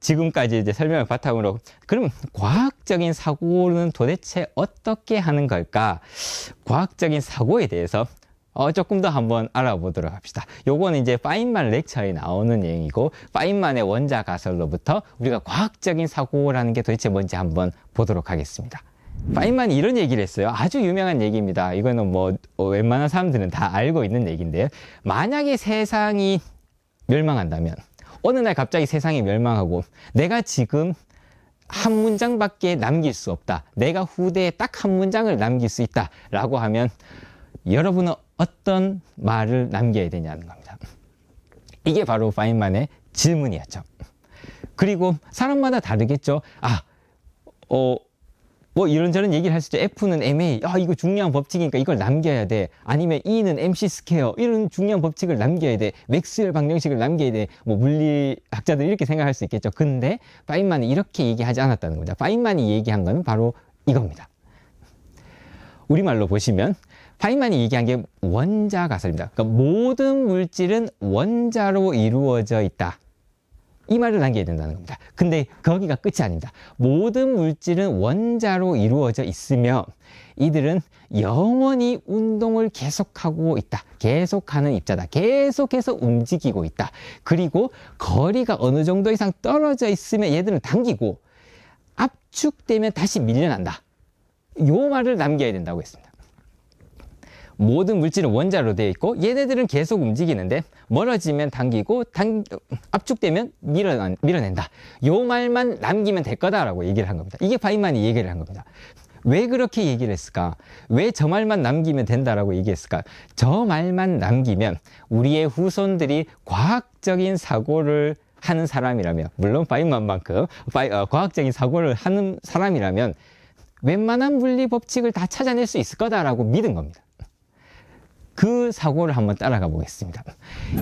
지금까지 이제 설명을 바탕으로 그럼 과학적인 사고는 도대체 어떻게 하는 걸까? 과학적인 사고에 대해서 조금 더 한번 알아보도록 합시다. 요거는 이제 파인만 렉처에 나오는 내용이고, 파인만의 원자 가설로부터 우리가 과학적인 사고라는 게 도대체 뭔지 한번 보도록 하겠습니다. 파인만이 이런 얘기를 했어요. 아주 유명한 얘기입니다. 이거는 뭐 웬만한 사람들은 다 알고 있는 얘기인데요. 만약에 세상이 멸망한다면, 어느 날 갑자기 세상이 멸망하고 내가 지금 한 문장밖에 남길 수 없다, 내가 후대에 딱 한 문장을 남길 수 있다 라고 하면 여러분은 어떤 말을 남겨야 되냐는 겁니다. 이게 바로 파인만의 질문이었죠. 그리고 사람마다 다르겠죠. 뭐 이런저런 얘기를 할 수 있죠. F는 MA, 이거 중요한 법칙이니까 이걸 남겨야 돼. 아니면 E는 MC 스퀘어, 이런 중요한 법칙을 남겨야 돼. 맥스웰 방정식을 남겨야 돼. 뭐 물리학자들 이렇게 생각할 수 있겠죠. 근데 파인만이 이렇게 얘기하지 않았다는 겁니다. 파인만이 얘기한 거는 바로 이겁니다. 우리말로 보시면 파인만이 얘기한 게 원자 가설입니다. 그러니까 모든 물질은 원자로 이루어져 있다, 이 말을 남겨야 된다는 겁니다. 근데 거기가 끝이 아닙니다. 모든 물질은 원자로 이루어져 있으며 이들은 영원히 운동을 계속하고 있다, 계속하는 입자다, 계속해서 움직이고 있다. 그리고 거리가 어느 정도 이상 떨어져 있으면 얘들은 당기고 압축되면 다시 밀려난다, 요 말을 남겨야 된다고 했습니다. 모든 물질은 원자로 되어 있고 얘네들은 계속 움직이는데 멀어지면 당기고 압축되면 밀어낸다, 요 말만 남기면 될 거다라고 얘기를 한 겁니다. 이게 파인만이 얘기를 한 겁니다. 왜 그렇게 얘기를 했을까? 왜 저 말만 남기면 된다라고 얘기했을까? 저 말만 남기면 우리의 후손들이 과학적인 사고를 하는 사람이라면, 물론 파인만만큼 과학적인 사고를 하는 사람이라면 웬만한 물리 법칙을 다 찾아낼 수 있을 거다라고 믿은 겁니다. 그 사고를 한번 따라가 보겠습니다.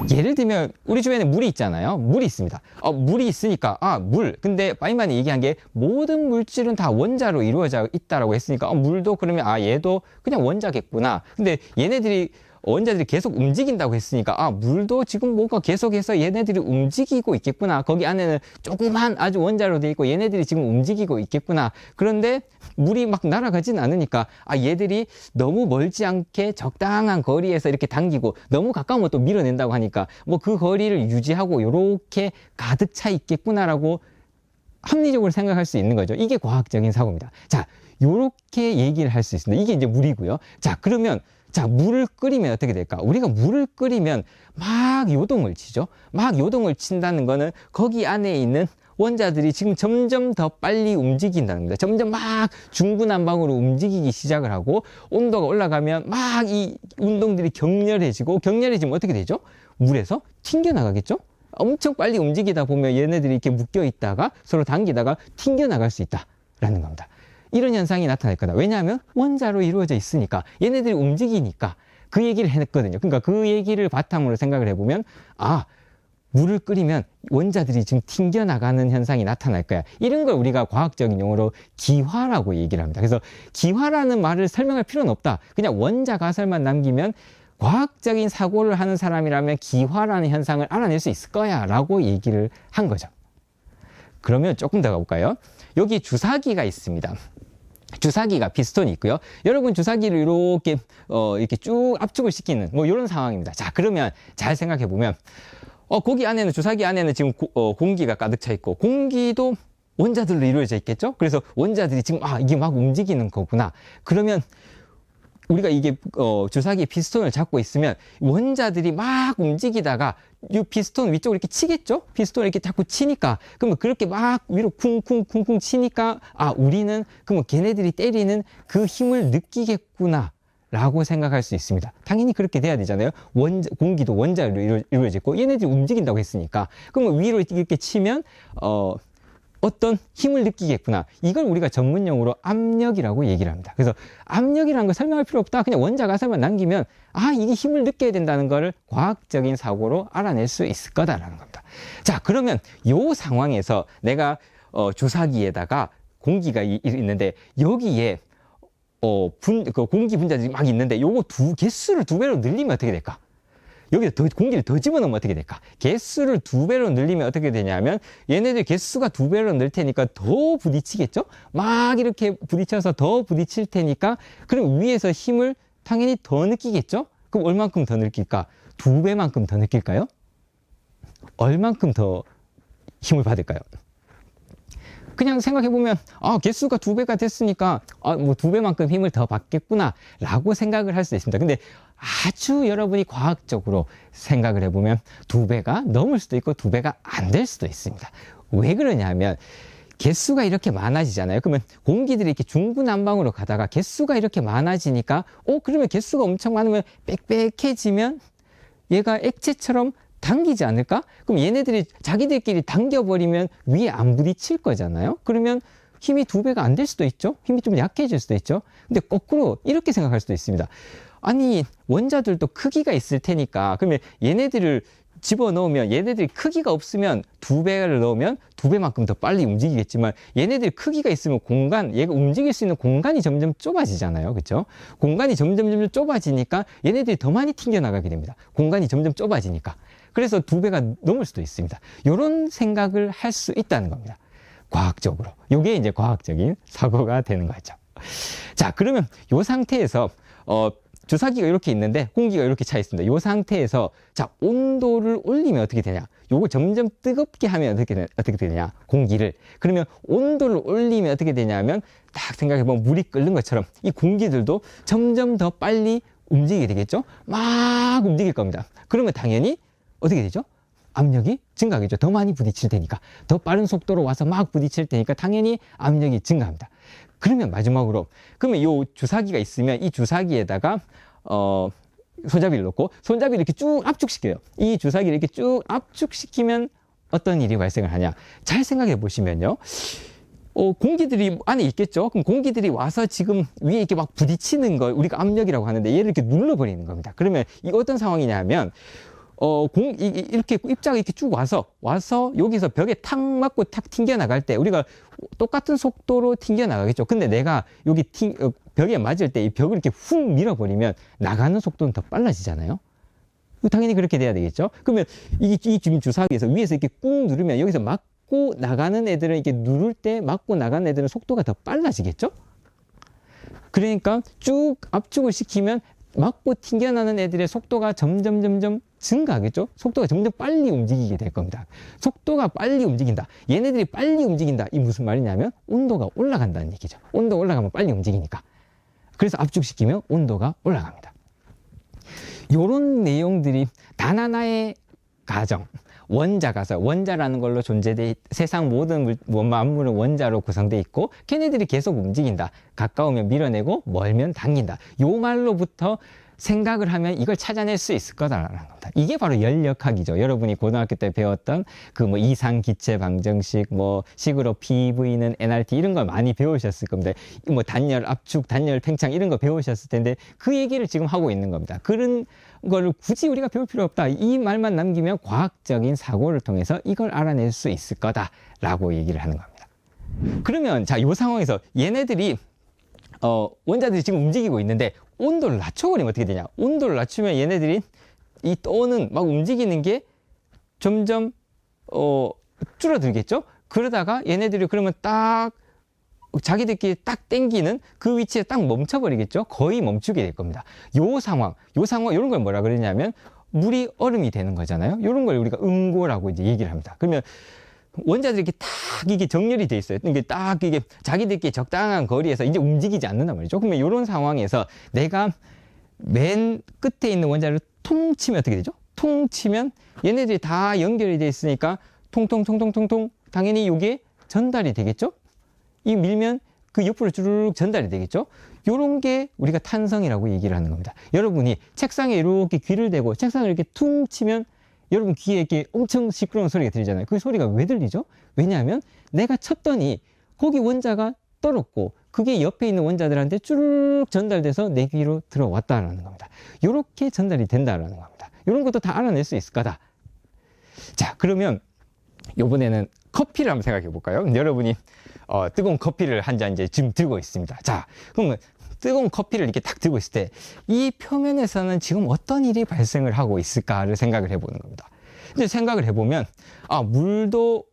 예를 들면 우리 주변에 물이 있잖아요. 물이 있습니다. 물이 있으니까 물. 근데 파인만이 얘기한 게 모든 물질은 다 원자로 이루어져 있다라고 했으니까 물도 그러면 얘도 그냥 원자겠구나. 근데 원자들이 계속 움직인다고 했으니까 물도 지금 뭔가 계속해서 얘네들이 움직이고 있겠구나. 거기 안에는 조그만 아주 원자로 돼 있고 얘네들이 지금 움직이고 있겠구나. 그런데 물이 막 날아가진 않으니까 얘들이 너무 멀지 않게 적당한 거리에서 이렇게 당기고 너무 가까우면 또 밀어낸다고 하니까 뭐 그 거리를 유지하고 요렇게 가득 차 있겠구나라고 합리적으로 생각할 수 있는 거죠. 이게 과학적인 사고입니다. 자, 요렇게 얘기를 할 수 있습니다. 이게 이제 물이고요. 자, 그러면 물을 끓이면 어떻게 될까? 우리가 물을 끓이면 막 요동을 치죠. 막 요동을 친다는 거는 거기 안에 있는 원자들이 지금 점점 더 빨리 움직인다는 겁니다. 점점 막 중구난방으로 움직이기 시작을 하고 온도가 올라가면 막 이 운동들이 격렬해지면 어떻게 되죠? 물에서 튕겨나가겠죠? 엄청 빨리 움직이다 보면 얘네들이 이렇게 묶여 있다가 서로 당기다가 튕겨나갈 수 있다라는 겁니다. 이런 현상이 나타날 거다. 왜냐하면 원자로 이루어져 있으니까, 얘네들이 움직이니까 그 얘기를 했거든요. 그러니까 그 얘기를 바탕으로 생각을 해보면 물을 끓이면 원자들이 지금 튕겨나가는 현상이 나타날 거야. 이런 걸 우리가 과학적인 용어로 기화라고 얘기를 합니다. 그래서 기화라는 말을 설명할 필요는 없다. 그냥 원자 가설만 남기면 과학적인 사고를 하는 사람이라면 기화라는 현상을 알아낼 수 있을 거야 라고 얘기를 한 거죠. 그러면 조금 더 가볼까요? 여기 주사기가 있습니다. 주사기가 피스톤이 있고요. 여러분 주사기를 이렇게 쭉 압축을 시키는 뭐 이런 상황입니다. 자, 그러면 잘 생각해 보면 주사기 안에는 지금 공기가 가득 차 있고 공기도 원자들로 이루어져 있겠죠? 그래서 원자들이 지금 이게 막 움직이는 거구나. 그러면 우리가 이게 주사기 피스톤을 잡고 있으면 원자들이 막 움직이다가 이 피스톤 위쪽으로 이렇게 치겠죠? 피스톤을 이렇게 자꾸 치니까, 그러면 그렇게 막 위로 쿵쿵쿵쿵 치니까 우리는 그러면 걔네들이 때리는 그 힘을 느끼겠구나 라고 생각할 수 있습니다. 당연히 그렇게 돼야 되잖아요. 공기도 원자로 이루어져 있고 얘네들이 움직인다고 했으니까, 그러면 위로 이렇게 치면 어떤 힘을 느끼겠구나. 이걸 우리가 전문용어로 압력이라고 얘기를 합니다. 그래서 압력이라는 걸 설명할 필요 없다. 그냥 원자 가설만 남기면 이게 힘을 느껴야 된다는 걸 과학적인 사고로 알아낼 수 있을 거다라는 겁니다. 자, 그러면 이 상황에서 내가 주사기에다가 공기가 있는데 여기에 공기 분자들이 막 있는데 요거 개수를 2배로 늘리면 어떻게 될까? 여기에 더 공기를 더 집어넣으면 어떻게 될까? 개수를 2배로 늘리면 어떻게 되냐면 얘네들 개수가 2배로 늘 테니까 더 부딪히겠죠? 막 이렇게 부딪혀서 더 부딪힐 테니까 그럼 위에서 힘을 당연히 더 느끼겠죠? 그럼 얼만큼 더 느낄까? 2배만큼 더 느낄까요? 얼만큼 더 힘을 받을까요? 그냥 생각해보면 개수가 2배가 됐으니까 뭐 2배만큼 힘을 더 받겠구나 라고 생각을 할 수 있습니다. 근데 아주 여러분이 과학적으로 생각을 해보면 2배가 넘을 수도 있고 2배가 안 될 수도 있습니다. 왜 그러냐면 개수가 이렇게 많아지잖아요. 그러면 공기들이 이렇게 중구난방으로 가다가 개수가 이렇게 많아지니까 그러면 개수가 엄청 많으면 빽빽해지면 얘가 액체처럼 당기지 않을까? 그럼 얘네들이 자기들끼리 당겨버리면 위에 안 부딪힐 거잖아요. 그러면 힘이 2배가 안 될 수도 있죠. 힘이 좀 약해질 수도 있죠. 근데 거꾸로 이렇게 생각할 수도 있습니다. 아니 원자들도 크기가 있을 테니까 그러면 얘네들을 집어넣으면 얘네들이 크기가 없으면 2배를 넣으면 2배만큼 더 빨리 움직이겠지만 얘네들이 크기가 있으면 얘가 움직일 수 있는 공간이 점점 좁아지잖아요. 그렇죠? 공간이 점점 좁아지니까 얘네들이 더 많이 튕겨나가게 됩니다. 공간이 점점 좁아지니까. 그래서 2배가 넘을 수도 있습니다. 이런 생각을 할 수 있다는 겁니다. 과학적으로. 이게 이제 과학적인 사고가 되는 거죠. 자, 그러면 이 상태에서 주사기가 이렇게 있는데 공기가 이렇게 차 있습니다. 이 상태에서 자 온도를 올리면 어떻게 되냐? 요거 점점 뜨겁게 하면 어떻게 되냐? 공기를. 그러면 온도를 올리면 어떻게 되냐면 딱 생각해보면 물이 끓는 것처럼 이 공기들도 점점 더 빨리 움직이게 되겠죠? 막 움직일 겁니다. 그러면 당연히 어떻게 되죠? 압력이 증가하겠죠. 더 많이 부딪힐 테니까. 더 빠른 속도로 와서 막 부딪힐 테니까 당연히 압력이 증가합니다. 그러면 마지막으로 그러면 이 주사기가 있으면 이 주사기에다가 손잡이를 놓고 손잡이를 이렇게 쭉 압축시켜요. 이 주사기를 이렇게 쭉 압축시키면 어떤 일이 발생을 하냐? 잘 생각해 보시면요. 공기들이 안에 있겠죠? 그럼 공기들이 와서 지금 위에 이렇게 막 부딪히는 걸 우리가 압력이라고 하는데 얘를 이렇게 눌러버리는 겁니다. 그러면 이 어떤 상황이냐면 이렇게 입자가 이렇게 쭉 와서 여기서 벽에 탁 맞고 탁 튕겨나갈 때 우리가 똑같은 속도로 튕겨나가겠죠. 근데 내가 여기 벽에 맞을 때 이 벽을 이렇게 훅 밀어버리면 나가는 속도는 더 빨라지잖아요. 당연히 그렇게 돼야 되겠죠. 그러면 이 지금 주사기에서 위에서 이렇게 꾹 누르면 여기서 맞고 나가는 애들은 이렇게 누를 때 맞고 나가는 애들은 속도가 더 빨라지겠죠. 그러니까 쭉 압축을 시키면 맞고 튕겨나는 애들의 속도가 점점 증가하겠죠? 속도가 점점 빨리 움직이게 될 겁니다. 속도가 빨리 움직인다. 얘네들이 빨리 움직인다. 이 무슨 말이냐면 온도가 올라간다는 얘기죠. 온도가 올라가면 빨리 움직이니까. 그래서 압축시키면 온도가 올라갑니다. 요런 내용들이 단 하나의 가정, 원자라는 걸로 세상 모든 만물은 원자로 구성되어 있고 걔네들이 계속 움직인다. 가까우면 밀어내고 멀면 당긴다. 요 말로부터 생각을 하면 이걸 찾아낼 수 있을 거다라는 겁니다. 이게 바로 연력학이죠. 여러분이 고등학교 때 배웠던 이상기체 방정식, 식으로 PV는 nRT 이런 걸 많이 배우셨을 겁니다. 단열 압축, 단열 팽창 이런 거 배우셨을 텐데 그 얘기를 지금 하고 있는 겁니다. 그런 거를 굳이 우리가 배울 필요 없다. 이 말만 남기면 과학적인 사고를 통해서 이걸 알아낼 수 있을 거다라고 얘기를 하는 겁니다. 그러면 자, 이 상황에서 얘네들이 원자들이 지금 움직이고 있는데 온도를 낮춰버리면 어떻게 되냐? 온도를 낮추면 얘네들이 이 떠오는 막 움직이는 게 점점 줄어들겠죠? 그러다가 얘네들이 그러면 딱 자기들끼리 딱 땡기는 그 위치에 딱 멈춰버리겠죠? 거의 멈추게 될 겁니다. 요 상황, 요런 걸 뭐라 그러냐면 물이 얼음이 되는 거잖아요. 요런 걸 우리가 응고라고 이제 얘기를 합니다. 그러면 원자들이 이렇게 딱 이게 정렬이 돼 있어요. 이게 딱 이게 자기들끼리 적당한 거리에서 이제 움직이지 않는단 말이죠. 그러면 이런 상황에서 내가 맨 끝에 있는 원자를 통 치면 어떻게 되죠? 통 치면 얘네들이 다 연결이 돼 있으니까 통통 당연히 이게 전달이 되겠죠? 이 밀면 그 옆으로 쭈르륵 전달이 되겠죠? 요런 게 우리가 탄성이라고 얘기를 하는 겁니다. 여러분이 책상에 이렇게 귀를 대고 책상을 이렇게 퉁 치면 여러분 귀에 이렇게 엄청 시끄러운 소리가 들리잖아요. 그 소리가 왜 들리죠? 왜냐하면 내가 쳤더니 거기 원자가 떨었고 그게 옆에 있는 원자들한테 쭈르륵 전달돼서 내 귀로 들어왔다라는 겁니다. 이렇게 전달이 된다라는 겁니다. 이런 것도 다 알아낼 수 있을 거다. 자, 그러면 이번에는 커피를 한번 생각해 볼까요? 여러분이 뜨거운 커피를 한 잔 이제 지금 들고 있습니다. 자, 그러면 뜨거운 커피를 이렇게 딱 들고 있을 때 이 표면에서는 지금 어떤 일이 발생을 하고 있을까를 생각을 해보는 겁니다. 이제 생각을 해보면 물도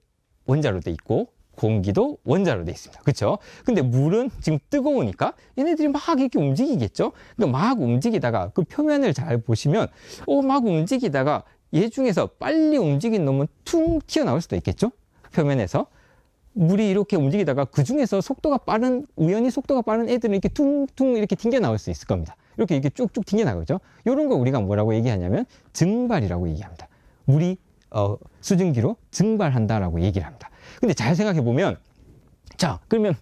원자로 돼 있고 공기도 원자로 돼 있습니다. 그렇죠? 근데 물은 지금 뜨거우니까 얘네들이 막 이렇게 움직이겠죠? 그러니까 막 움직이다가 그 표면을 잘 보시면 막 움직이다가 얘 중에서 빨리 움직인 놈은 퉁 튀어나올 수도 있겠죠? 표면에서 물이 이렇게 움직이다가 그 중에서 우연히 속도가 빠른 애들은 이렇게 퉁퉁 이렇게 튕겨 나올 수 있을 겁니다. 이렇게 쭉쭉 튕겨 나가죠. 이런 거 우리가 뭐라고 얘기하냐면 증발이라고 얘기합니다. 물이 수증기로 증발한다라고 얘기를 합니다. 근데 잘 생각해 보면, 자, 그러면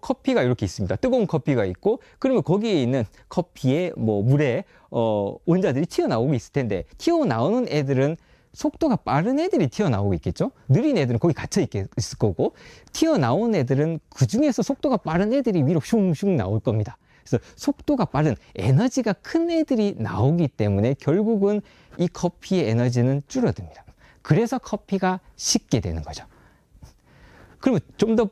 커피가 이렇게 있습니다. 뜨거운 커피가 있고, 그러면 거기에 있는 커피에 물에 원자들이 튀어나오고 있을 텐데, 튀어나오는 애들은 속도가 빠른 애들이 튀어나오고 있겠죠? 느린 애들은 거기 갇혀 있을 거고, 튀어나온 애들은 그 중에서 속도가 빠른 애들이 위로 슝슝 나올 겁니다. 그래서 속도가 빠른 에너지가 큰 애들이 나오기 때문에 결국은 이 커피의 에너지는 줄어듭니다. 그래서 커피가 식게 되는 거죠. 그러면 좀 더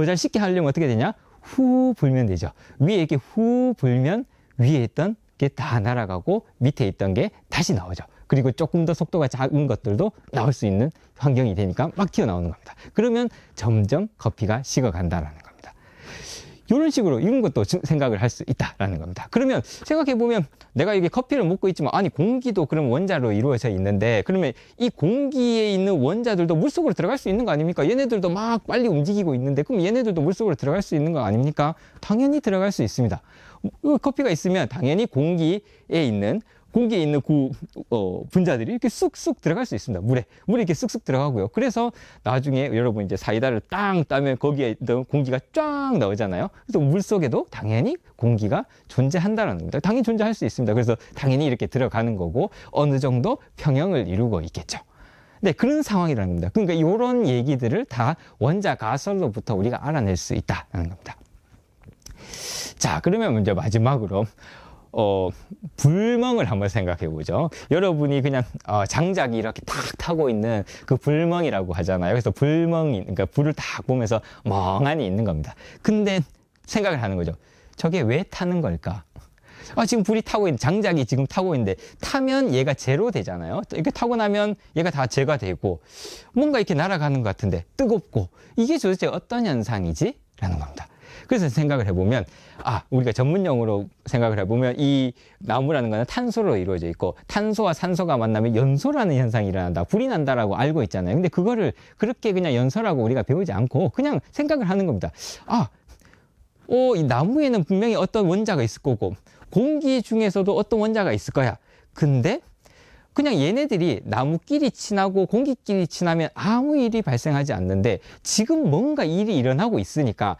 잘 식게 하려면 어떻게 되냐? 후 불면 되죠. 위에 이렇게 후 불면 위에 있던 게 다 날아가고 밑에 있던 게 다시 나오죠. 그리고 조금 더 속도가 작은 것들도 나올 수 있는 환경이 되니까 막 튀어나오는 겁니다. 그러면 점점 커피가 식어간다라는 겁니다. 이런 식으로 이런 것도 생각을 할 수 있다라는 겁니다. 그러면 생각해보면 내가 이게 커피를 먹고 있지만 공기도 그럼 원자로 이루어져 있는데 그러면 이 공기에 있는 원자들도 물속으로 들어갈 수 있는 거 아닙니까? 얘네들도 막 빨리 움직이고 있는데 그럼 얘네들도 물속으로 들어갈 수 있는 거 아닙니까? 당연히 들어갈 수 있습니다. 커피가 있으면 당연히 공기에 있는 분자들이 이렇게 쑥쑥 들어갈 수 있습니다. 물에 이렇게 쑥쑥 들어가고요. 그래서 나중에 여러분 이제 사이다를 땅 따면 거기에 있던 공기가 쫙 나오잖아요. 그래서 물 속에도 당연히 공기가 존재한다는 겁니다. 당연히 존재할 수 있습니다. 그래서 당연히 이렇게 들어가는 거고 어느 정도 평형을 이루고 있겠죠. 네, 그런 상황이라는 겁니다. 그러니까 이런 얘기들을 다 원자 가설로부터 우리가 알아낼 수 있다는 겁니다. 자, 그러면 이제 마지막으로 불멍을 한번 생각해 보죠. 여러분이 그냥 장작이 이렇게 탁 타고 있는 그 불멍이라고 하잖아요. 그래서 그러니까 불을 딱 보면서 멍하니 있는 겁니다. 근데 생각을 하는 거죠. 저게 왜 타는 걸까? 지금 불이 타고 있는, 장작이 지금 타고 있는데 타면 얘가 제로 되잖아요. 이렇게 타고 나면 얘가 다 제가 되고 뭔가 이렇게 날아가는 것 같은데 뜨겁고 이게 도대체 어떤 현상이지? 라는 겁니다. 그래서 생각을 해보면 우리가 전문용어로 생각을 해보면 이 나무라는 거는 탄소로 이루어져 있고 탄소와 산소가 만나면 연소라는 현상이 일어난다, 불이 난다라고 알고 있잖아요. 근데 그거를 그렇게 그냥 연소라고 우리가 배우지 않고 그냥 생각을 하는 겁니다. 이 나무에는 분명히 어떤 원자가 있을 거고 공기 중에서도 어떤 원자가 있을 거야. 근데 그냥 얘네들이 나무끼리 친하고 공기끼리 친하면 아무 일이 발생하지 않는데 지금 뭔가 일이 일어나고 있으니까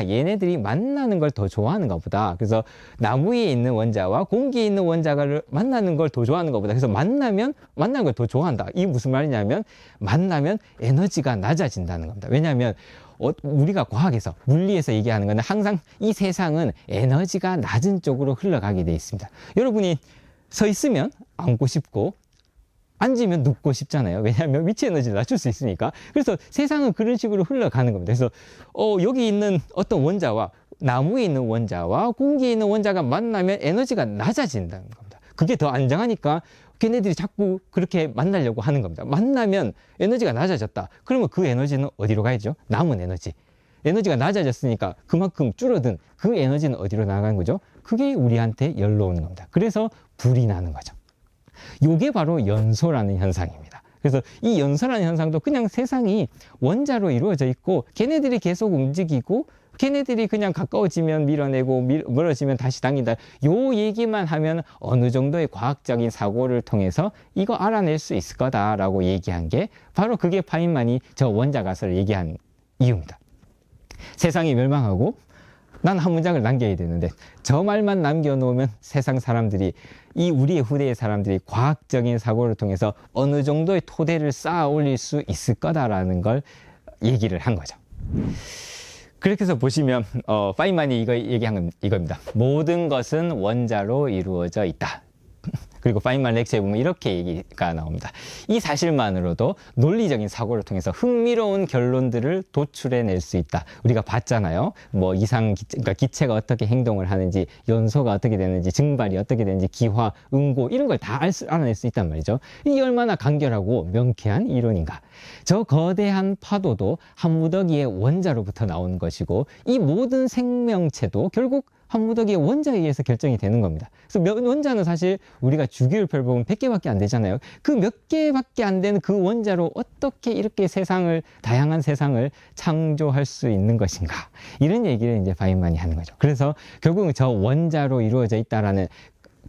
얘네들이 만나는 걸 더 좋아하는가 보다. 그래서 나무에 있는 원자와 공기에 있는 원자가 만나는 걸 더 좋아하는 것보다. 그래서 만나는 걸 더 좋아한다. 이게 무슨 말이냐면 만나면 에너지가 낮아진다는 겁니다. 왜냐하면 우리가 과학에서 물리에서 얘기하는 거는 항상 이 세상은 에너지가 낮은 쪽으로 흘러가게 돼 있습니다. 여러분이 서 있으면 앉고 싶고 앉으면 눕고 싶잖아요. 왜냐하면 위치 에너지를 낮출 수 있으니까. 그래서 세상은 그런 식으로 흘러가는 겁니다. 그래서 여기 있는 어떤 원자와 나무에 있는 원자와 공기에 있는 원자가 만나면 에너지가 낮아진다는 겁니다. 그게 더 안정하니까 걔네들이 자꾸 그렇게 만나려고 하는 겁니다. 만나면 에너지가 낮아졌다. 그러면 그 에너지는 어디로 가야죠? 남은 에너지. 에너지가 낮아졌으니까 그만큼 줄어든 그 에너지는 어디로 나가는 거죠? 그게 우리한테 열로 오는 겁니다. 그래서 불이 나는 거죠. 요게 바로 연소라는 현상입니다. 그래서 이 연소라는 현상도 그냥 세상이 원자로 이루어져 있고 걔네들이 계속 움직이고 걔네들이 그냥 가까워지면 밀어내고 멀어지면 다시 당긴다. 요 얘기만 하면 어느 정도의 과학적인 사고를 통해서 이거 알아낼 수 있을 거다라고 얘기한 게 바로 그게 파인만이 저 원자 가설을 얘기한 이유입니다. 세상이 멸망하고 난 한 문장을 남겨야 되는데 저 말만 남겨놓으면 세상 사람들이 우리의 후대의 사람들이 과학적인 사고를 통해서 어느 정도의 토대를 쌓아 올릴 수 있을 거다라는 걸 얘기를 한 거죠. 그렇게 해서 보시면 파인만이 이거 얘기한 건 이겁니다. 모든 것은 원자로 이루어져 있다. 그리고 파인만 렉처에 보면 이렇게 얘기가 나옵니다. 이 사실만으로도 논리적인 사고를 통해서 흥미로운 결론들을 도출해낼 수 있다. 우리가 봤잖아요. 뭐 그러니까 기체가 어떻게 행동을 하는지, 연소가 어떻게 되는지, 증발이 어떻게 되는지, 기화, 응고 이런 걸 다 알아낼 수 있단 말이죠. 이 얼마나 간결하고 명쾌한 이론인가. 저 거대한 파도도 한 무더기의 원자로부터 나온 것이고 이 모든 생명체도 결국 한 무더기의 원자에 의해서 결정이 되는 겁니다. 그래서 원자는 사실 우리가 주기율표를 보면 100개밖에 안 되잖아요. 그 몇 개밖에 안 되는 그 원자로 어떻게 이렇게 다양한 세상을 창조할 수 있는 것인가. 이런 얘기를 이제 파인만이 하는 거죠. 그래서 결국은 저 원자로 이루어져 있다라는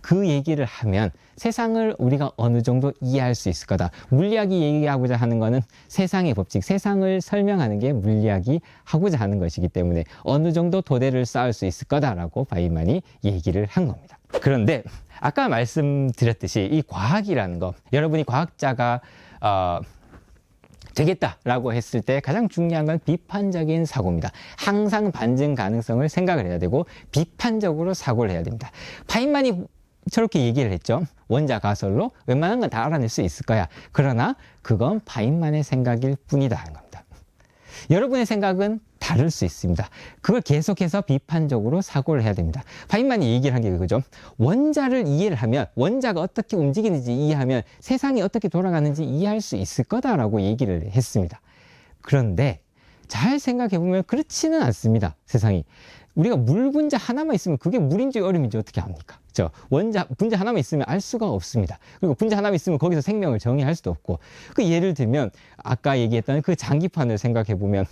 그 얘기를 하면 세상을 우리가 어느 정도 이해할 수 있을 거다. 물리학이 얘기하고자 하는 거는 세상의 법칙, 세상을 설명하는 게 물리학이 하고자 하는 것이기 때문에 어느 정도 토대를 쌓을 수 있을 거다라고 파인만이 얘기를 한 겁니다. 그런데 아까 말씀드렸듯이 이 과학이라는 거, 여러분이 과학자가 되겠다라고 했을 때 가장 중요한 건 비판적인 사고입니다. 항상 반증 가능성을 생각을 해야 되고 비판적으로 사고를 해야 됩니다. 파인만이 저렇게 얘기를 했죠. 원자 가설로 웬만한 건 다 알아낼 수 있을 거야. 그러나 그건 파인만의 생각일 뿐이다 하는 겁니다. 여러분의 생각은 다를 수 있습니다. 그걸 계속해서 비판적으로 사고를 해야 됩니다. 파인만이 얘기를 한 게 그거죠. 원자를 이해를 하면, 원자가 어떻게 움직이는지 이해하면 세상이 어떻게 돌아가는지 이해할 수 있을 거다라고 얘기를 했습니다. 그런데 잘 생각해 보면 그렇지는 않습니다. 세상이. 우리가 물 분자 하나만 있으면 그게 물인지 얼음인지 어떻게 압니까? 그렇죠? 분자 하나만 있으면 알 수가 없습니다. 그리고 분자 하나만 있으면 거기서 생명을 정의할 수도 없고. 그 예를 들면 아까 얘기했던 그 장기판을 생각해 보면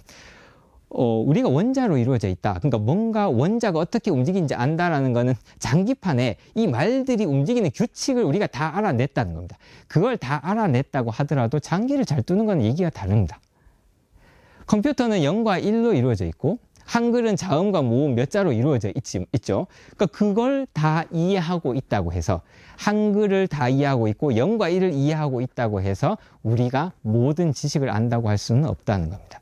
우리가 원자로 이루어져 있다. 그러니까 뭔가 원자가 어떻게 움직이는지 안다라는 거는 장기판에 이 말들이 움직이는 규칙을 우리가 다 알아냈다는 겁니다. 그걸 다 알아냈다고 하더라도 장기를 잘 두는 건 얘기가 다릅니다. 컴퓨터는 0과 1로 이루어져 있고 한글은 자음과 모음 몇 자로 이루어져 있죠. 그러니까 그걸 다 이해하고 있다고 해서 한글을 다 이해하고 있고 0과 1을 이해하고 있다고 해서 우리가 모든 지식을 안다고 할 수는 없다는 겁니다.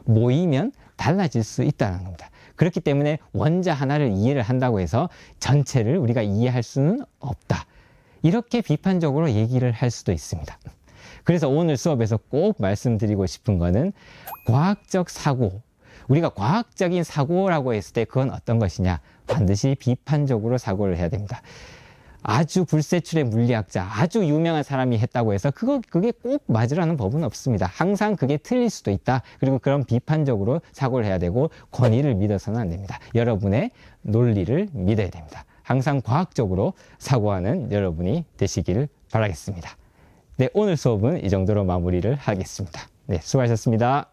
모이면 달라질 수 있다는 겁니다. 그렇기 때문에 원자 하나를 이해를 한다고 해서 전체를 우리가 이해할 수는 없다. 이렇게 비판적으로 얘기를 할 수도 있습니다. 그래서 오늘 수업에서 꼭 말씀드리고 싶은 거는 과학적 사고, 우리가 과학적인 사고라고 했을 때 그건 어떤 것이냐? 반드시 비판적으로 사고를 해야 됩니다. 아주 불세출의 물리학자, 아주 유명한 사람이 했다고 해서 그게 꼭 맞으라는 법은 없습니다. 항상 그게 틀릴 수도 있다. 그리고 그런 비판적으로 사고를 해야 되고 권위를 믿어서는 안 됩니다. 여러분의 논리를 믿어야 됩니다. 항상 과학적으로 사고하는 여러분이 되시기를 바라겠습니다. 네, 오늘 수업은 이 정도로 마무리를 하겠습니다. 네, 수고하셨습니다.